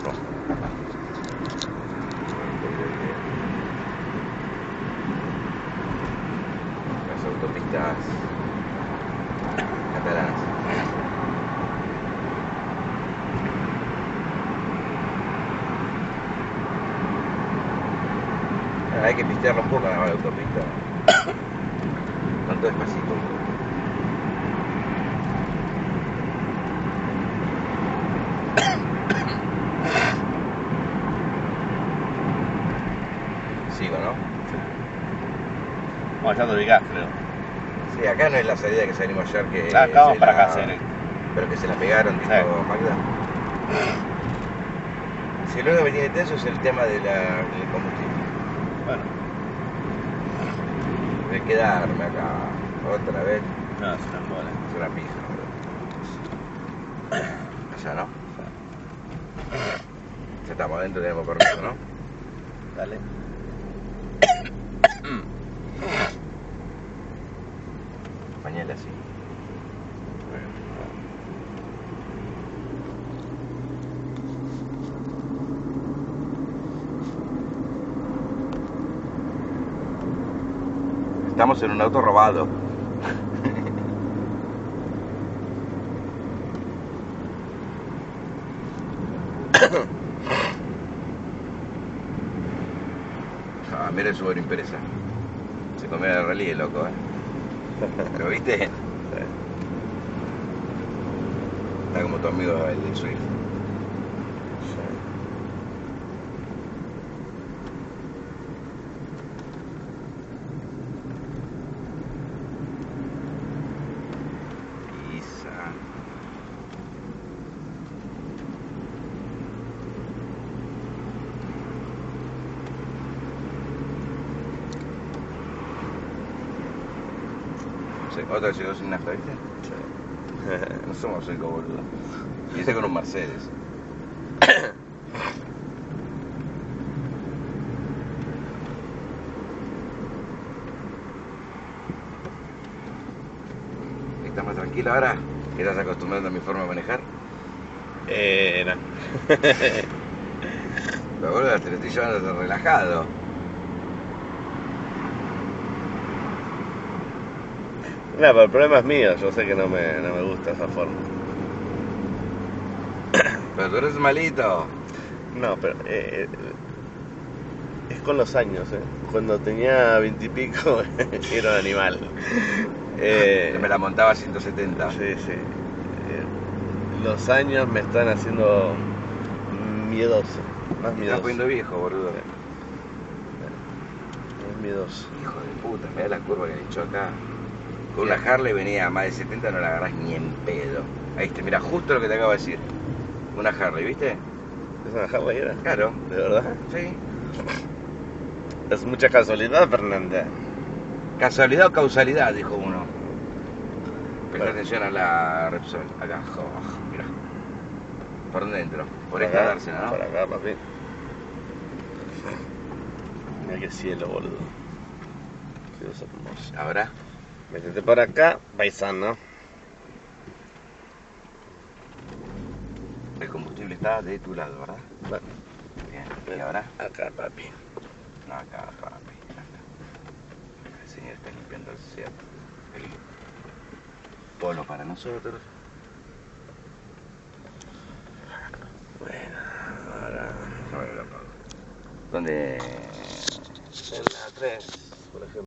carro. Las autopistas catalanas. Hay que pistearla un poco a la autopista. Tanto despacito. Sigo, ¿no? Sí. Bueno, ya te ubicás, creo. Sí, acá no es la salida que salimos ayer que... Acá vamos para acá, Cere. Pero que se la pegaron, tipo Magda. Si lo único que me tiene tenso es el tema del combustible. Bueno. De quedarme acá otra vez. No, es una bola. Es una pija, bro. Allá, ¿no? Ya estamos adentro, tenemos permiso, ¿no? Dale. Pañal así. Estamos en un auto robado. Ah, mira el Subaru Impresa. Se comió el rally, loco, ¿Lo viste? Sí. Está como tu amigo el Swift. Otra llegó sin nafta, ¿viste? Sí. No somos secos, boludo. Y ese con un Mercedes. ¿Estás más tranquilo ahora? ¿Que estás acostumbrando a mi forma de manejar? No. Pero boludo, te lo estoy llevando relajado. No, pero el problema es mío, yo sé que no me gusta esa forma. Pero tú eres malito. No, pero es con los años, Cuando tenía 20 y pico era un animal. Me la montaba a 170. Sí, sí. Los años me están haciendo miedoso. Más Me miedoso. estás poniendo viejo, boludo. Es miedoso. Hijo de puta, mirá la curva que he hecho acá. Con una Harley venía a más de 70, no la agarrás ni en pedo. Ahí está, mira, justo lo que te acabo de decir. Una Harley, ¿viste? ¿Es una Harley era? Claro. ¿De verdad? Sí. Es mucha casualidad, Fernanda. ¿Casualidad o causalidad? Dijo uno. Presta Bueno. atención a la Repsol. Acá, mirá. Por dentro. Por esta dársena, ¿no? Por acá, papi. Mira qué cielo, boludo. Dios hermoso. Ahora. Métete por acá, paisano. El combustible está de tu lado, ¿verdad? Bueno. Bien. ¿Y ahora? Acá, papi. No, acá, papi. Acá. El señor está limpiando el Seat. El polo para nosotros. Bueno, ahora. Ahora lo apago. ¿Dónde? En la 3, por ejemplo.